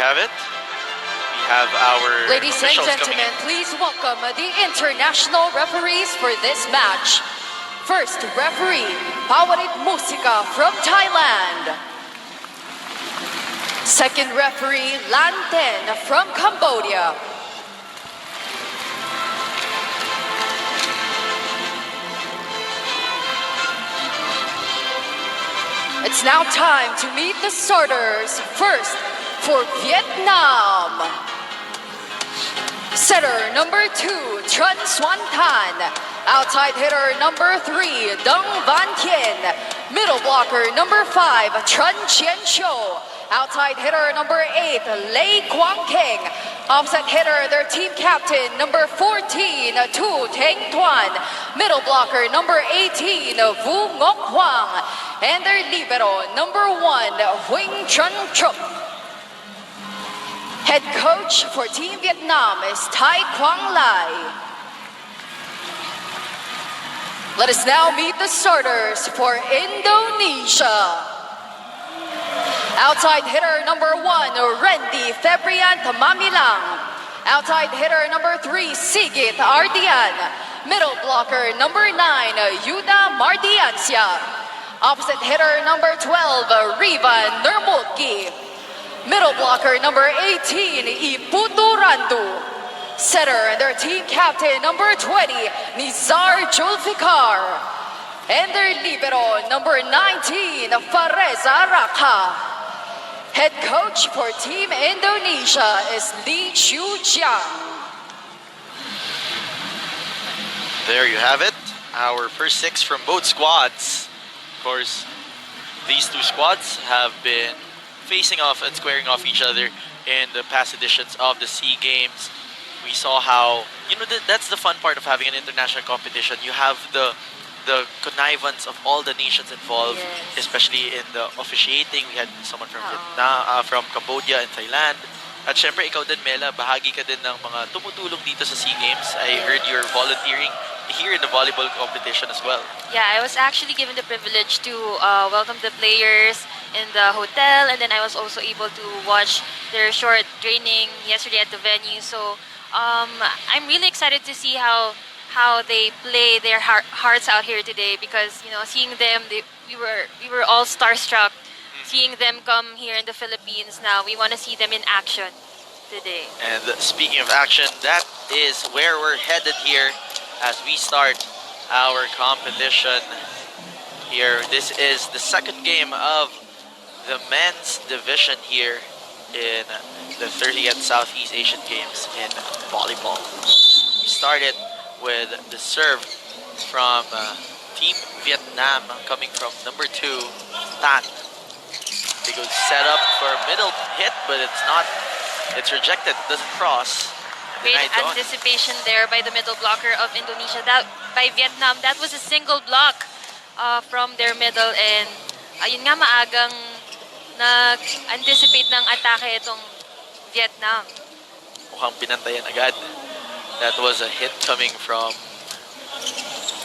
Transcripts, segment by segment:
have it. We have our Ladies and officials gentlemen, please welcome the international referees for this match. First referee, Pawanit Musika from Thailand. Second referee, Lan Ten from Cambodia. It's now time to meet the starters. First, for Vietnam. Setter number 2, Trân Xuan Tan. Outside hitter number 3, Dong Van Thien. Middle blocker number 5, Trân Chien Cho. Outside hitter number 8, Lei Quang Keng. Offset hitter, their team captain, number 14, Tu Teng Tuan. Middle blocker number 18, Vu Ngoc Huang. And their libero, number 1, Huỳnh Trân Truc. Head coach for Team Vietnam is Tai Quang Lai. Let us now meet the starters for Indonesia. Outside hitter number 1, Randy Febrian Mamilang. Outside hitter number 3, Sigit Ardian. Middle blocker number 9, Yuda Mardiansya. Opposite hitter number 12, Rivan Nurmulki. Middle blocker number 18, Iputu Randu. Setter and their team captain number 20, Nizar Julfikar. And their libero number 19, Fareza Raka. Head coach for Team Indonesia is Lee Chu Jiang. There you have it. Our first 6 from both squads. Of course, these two squads have been facing off and squaring off each other in the past editions of the SEA Games. We saw how, that's the fun part of having an international competition. You have the connivance of all the nations involved, yes, especially in the officiating. We had someone from Vietnam, from Cambodia and Thailand. At syempre, ikaw din, Mela, bahagi ka din ng mga tumutulong dito sa SEA Games. I heard you're volunteering here in the volleyball competition as well. Yeah, I was actually given the privilege to welcome the players in the hotel, and then I was also able to watch their short training yesterday at the venue. So I'm really excited to see how they play their hearts out here today, because seeing them, we were all starstruck. Seeing them come here in the Philippines now, we want to see them in action today. And speaking of action, that is where we're headed here as we start our competition here. This is the second game of the men's division here in the 30th Southeast Asian Games in volleyball. We started with the serve from Team Vietnam coming from number 2, Tan. They go set up for a middle hit, but it's rejected, doesn't cross. Great anticipation there by the middle blocker of Indonesia. That by Vietnam, that was a single block from their middle, and ayun nga, maagang nag-anticipate ng atake itong Vietnam. Mukhang pinantayan agad. That was a hit coming from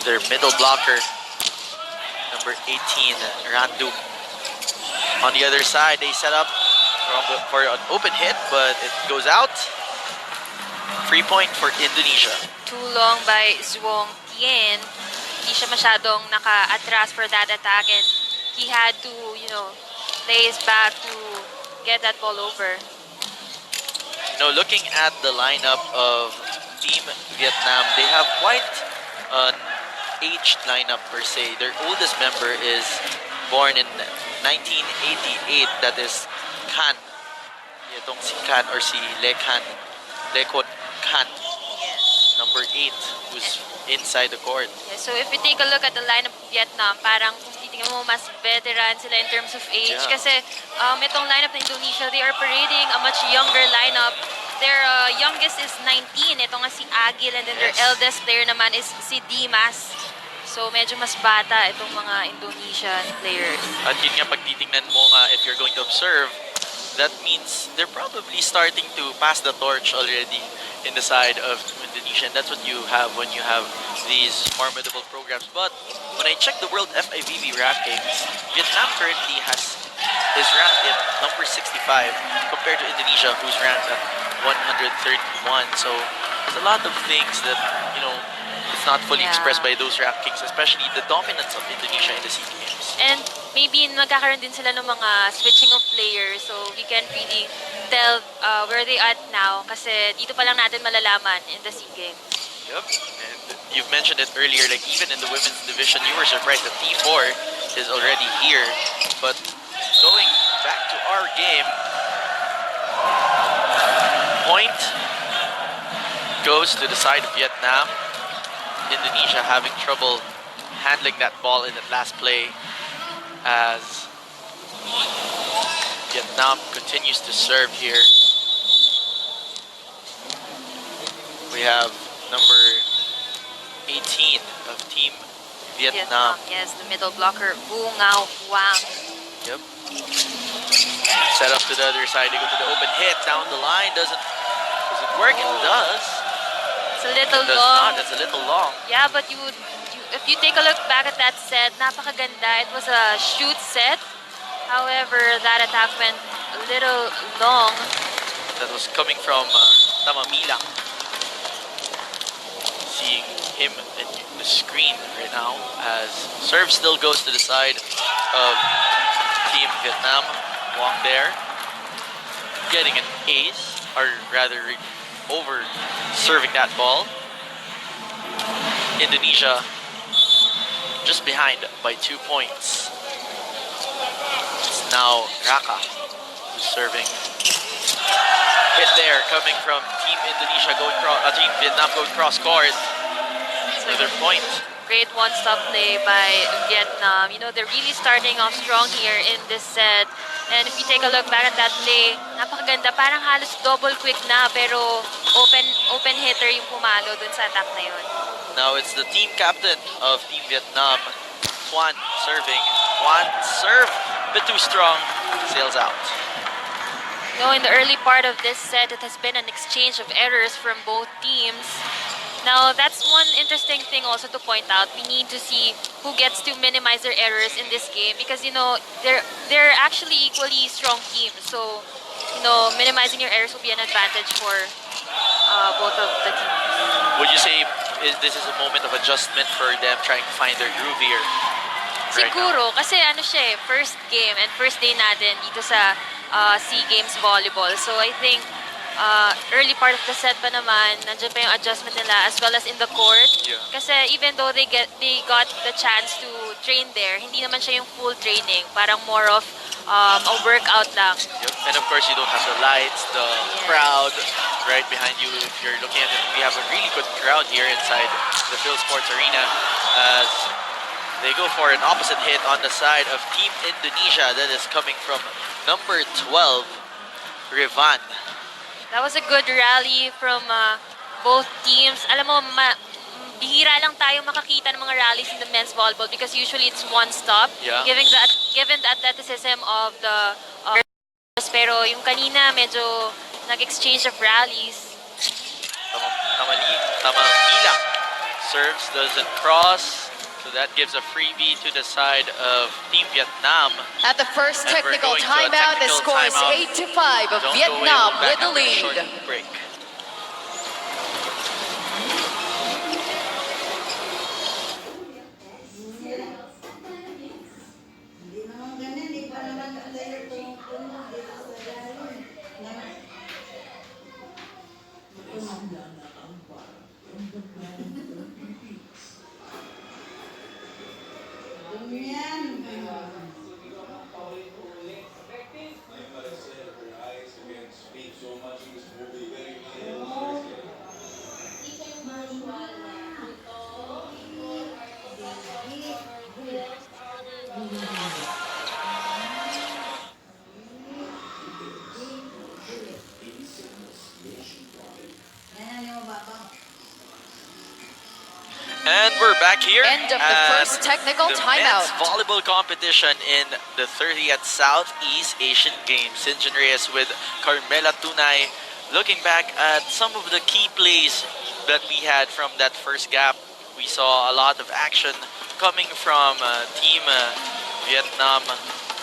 their middle blocker, number 18, Randu. On the other side, they set up for an open hit, but it goes out. Free point for Indonesia. Too long by Zhuong Tien. Hindi siya masyadong naka-atras for that attack, and he had to, play his back to get that ball over. Looking at the lineup of Team Vietnam, they have quite an aged lineup per se. Their oldest member is born in 1988, that is Khan. Itong si Khan or si Le Khan. Le Khot Khan. Number 8, who's inside the court. Yeah, so if we take a look at the lineup of Vietnam, parang kung titingnan mo, mas veteran sila in terms of age. Yeah. Kasi itong lineup ng Indonesia, they are parading a much younger lineup. Their youngest is 19. Ito nga si Agil, and then their eldest player naman is si Dimas. So medyo mas bata itong mga Indonesian players. At yun nga, pag titingnan mo nga, if you're going to observe, that means they're probably starting to pass the torch already in the side of Indonesia. And that's what you have when you have these formidable programs. But when I check the World FIVB rankings, Vietnam currently has is ranked at number 65 compared to Indonesia, who's ranked at 131. So there's a lot of things that, you know, it's not fully Yeah. expressed by those rankings, especially the dominance of Indonesia in the SEA Games. And maybe nagkakaroon din sila ng mga switching of players, so we can't really tell where they at now kasi dito pa lang natin malalaman in the SEA Games. Yep, and you've mentioned it earlier, like even in the women's division, you were surprised that T4 is already here. But going back to our game, point goes to the side of Vietnam. Indonesia having trouble handling that ball in that last play as Vietnam continues to serve here. We have number 18 of Team Vietnam. Yes, the middle blocker, Vu Ngao Huang. Yep. Set up to the other side. They go to the open hit down the line. Does it work? It does. It's a little It does long. not. It's a little long. Yeah, but if you take a look back at that set, napakaganda. It was a shoot set. However, that attack went a little long. That was coming from Tamamilang. Seeing him in the screen right now as serve still goes to the side of Team Vietnam. Wong there. Getting an ace, or rather over serving that ball. Indonesia just behind by 2 points. It's now Raka who's serving. Hit there coming from Team Indonesia Team Vietnam going cross court. Another point. Great one-stop play by Vietnam. You know, they're really starting off strong here in this set. And if you take a look back at that play, napakaganda. Parang halos double quick na, pero open hitter yung pumalo dun sa attack na yun. Now it's the team captain of Team Vietnam, Juan, serving. Juan serve, bit too strong, sails out. You know, in the early part of this set, it has been an exchange of errors from both teams. Now, that's one interesting thing also to point out. We need to see who gets to minimize their errors in this game because, you know, they're actually equally strong teams. So, you know, minimizing your errors will be an advantage for both of the teams. Would you say this is a moment of adjustment for them trying to find their groove here? Right Siguro, kasi ano siya first game and first day natin dito sa SEA Games Volleyball. So, I think early part of the set pa naman, nandiyan pa yung adjustment nila as well as in the court. Yeah. Kasi even though they got the chance to train there, hindi naman siya yung full training. Parang more of a workout lang. Yep. And of course, you don't have the lights, the crowd right behind you. If you're looking at it, we have a really good crowd here inside the Phil Sports Arena as they go for an opposite hit on the side of Team Indonesia that is coming from number 12, Rivan. That was a good rally from both teams. Alam mo, bihira lang tayo makakita ng mga rallies in the men's volleyball because usually it's one stop. Yeah. Given the athleticism of the pero yung kanina medyo nag-exchange of rallies. Tamamila serves, doesn't cross. So that gives a freebie to the side of Team Vietnam. At the first And we're technical going to a timeout, the technical score is timeout. 8-5 of Don't go away, Vietnam we'll with back the after a short lead. break. And we're back here End of the at first technical the timeout. men's volleyball competition in the 30th Southeast Asian Games. Sinjin Reyes with Carmela Tunay. Looking back at some of the key plays that we had from that first gap, we saw a lot of action coming from Team Vietnam.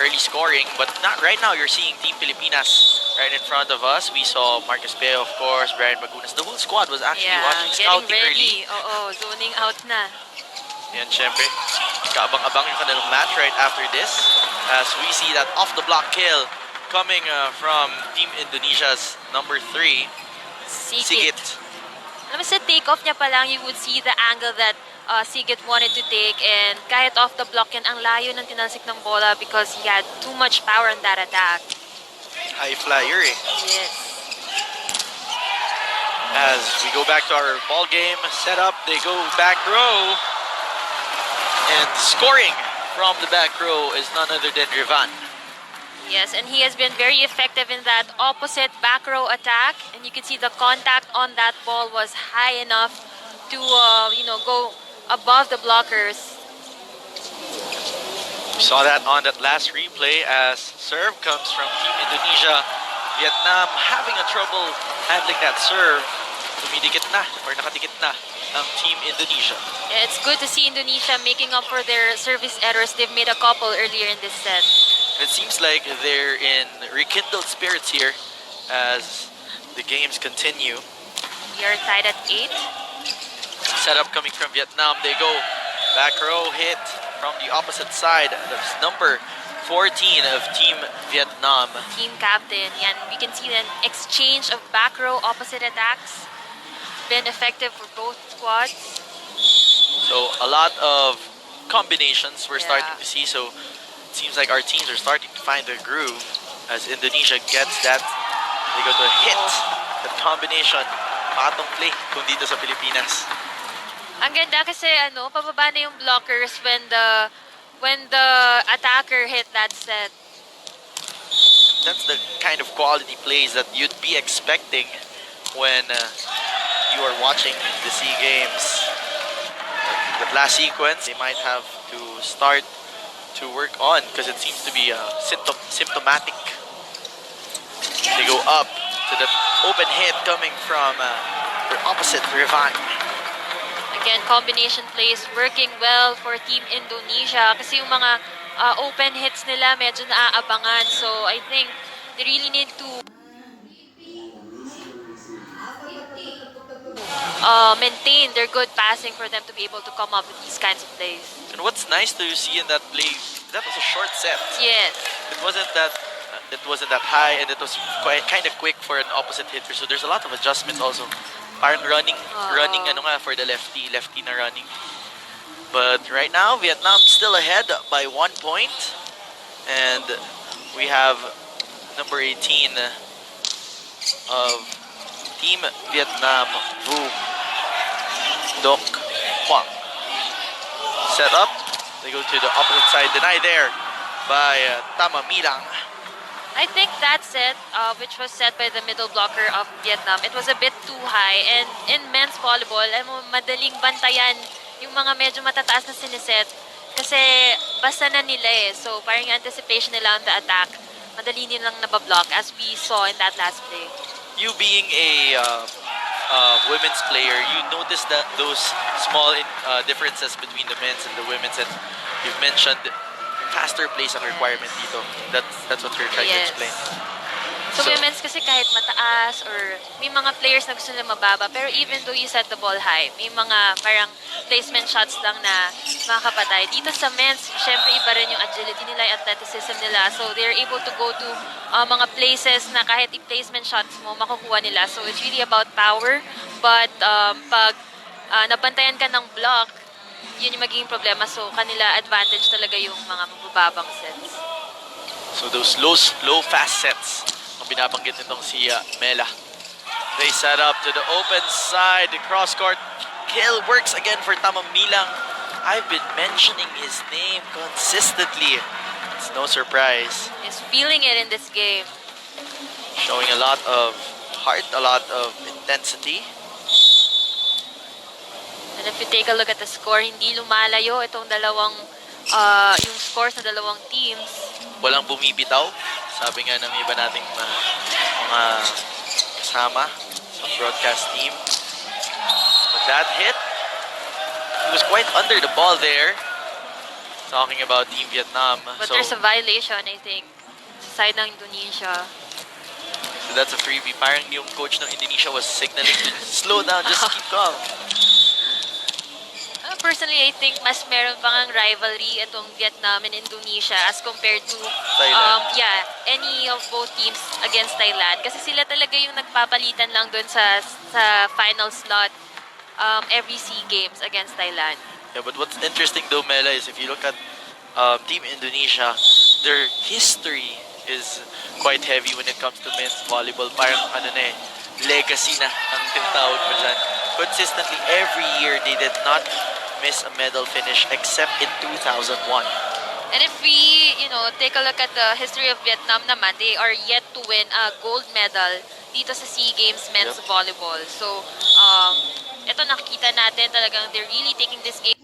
early scoring, but not right now. You're seeing Team Pilipinas right in front of us. We saw Marcus Peo, of course, Brian Magunas. The whole squad was actually watching getting scouting early. ready. Oo, zoning out na. Yan, syempre, kaabang-abang yung kanilang match right after this as we see that off-the-block kill coming from Team Indonesia's number 3, Sigit. Alam mo, sa take-off niya pa lang, you would see the angle that Sigit wanted to take, and kahit off the block yan, ang layo ng tinalsik ng bola because he had too much power on that attack. High flyer eh. Yes. As we go back to our ball game setup, they go back row. And scoring from the back row is none other than Rivan. Yes, and he has been very effective in that opposite back row attack, and you can see the contact on that ball was high enough to go above the blockers. We saw that on that last replay as serve comes from Team Indonesia. Vietnam having a trouble handling that serve. Tumidikit na or nakadikit na ang Team Indonesia. Yeah, it's good to see Indonesia making up for their service errors. They've made a couple earlier in this set. It seems like they're in rekindled spirits here as the games continue. We are tied at 8. Setup coming from Vietnam. They go back row hit from the opposite side. That's number 14 of Team Vietnam. Team captain. Yan, we can see an exchange of back row opposite attacks. Been effective for both squads. So a lot of combinations we're starting Yeah. to see. So it seems like our teams are starting to find their groove as Indonesia gets that. They go to hit that combination. Patong play kung dito sa Pilipinas. Ang ganda kasi pababa na yung blockers when the attacker hit that set. That's the kind of quality plays that you'd be expecting when you are watching the SEA Games. That last sequence, they might have to start to work on because it seems to be symptomatic. They go up to the open hit coming from their opposite, Rivan. Again, combination plays working well for Team Indonesia kasi yung mga open hits nila medyo naaabangan. So I think they really need to maintain their good passing for them to be able to come up with these kinds of plays. And what's nice to see in that play, that was a short set. Yes. It wasn't that high, and it was kind of quick for an opposite hitter. So there's a lot of adjustment also. Parang running for the lefty na running. But right now, Vietnam still ahead by 1 point, and we have number 18 of Team Vietnam, Vu Doc Huang. Set up, they go to the opposite side, denied there by Tama Milang. I think that set, which was set by the middle blocker of Vietnam, it was a bit too high. And in men's volleyball, madaling bantayan yung mga medyo matataas na siniset kasi basta na nila eh. So parang yung anticipation nila on the attack, madali nilang nabablock as we saw in that last play. You being a women's player, you notice that those small differences between the men's and the women's, and you've mentioned faster plays ang requirement dito. That's what you're trying to explain. So women's kasi kahit mataas or may mga players na gusto nila mababa, pero even though you set the ball high, may mga parang placement shots lang na makakapatay. Dito sa men's, syempre iba rin yung agility nila, yung athleticism nila. So they're able to go to mga places na kahit i-placement shots mo, makukuha nila. So it's really about power. But pag nabantayan ka ng block, yun yung magiging problema. So kanila advantage talaga yung mga mabababang sets. So those low fast sets ang binabanggit nitong si Mela. They set up to the open side. The cross-court kill works again for Tamang Milang. I've been mentioning his name consistently. It's no surprise. He's feeling it in this game. Showing a lot of heart, a lot of intensity. And if you take a look at the score, hindi lumalayo itong dalawang yung scores ng dalawang teams. Walang bumibitaw. Sabi nga ng iba nating mga kasama sa broadcast team. But that hit, he was quite under the ball there. talking about Team Vietnam. But So, there's a violation, I think, sa side ng Indonesia. so that's a freebie. Parang yung coach ng Indonesia was signaling to slow down, just keep calm. Personally, I think mas meron pang rivalry itong Vietnam and Indonesia as compared to Thailand. any of both teams against Thailand. Kasi sila talaga yung nagpapalitan lang dun sa final slot every SEA Games against Thailand. Yeah, but what's interesting though, Mela, is if you look at Team Indonesia, their history is quite heavy when it comes to men's volleyball. Parang ano na eh, legacy na ang tinatawag mo dyan. Consistently, every year, they did not miss a medal finish except in 2001. And if we, take a look at the history of Vietnam naman, they are yet to win a gold medal dito sa SEA Games men's volleyball. So, ito nakikita natin talagang they're really taking this game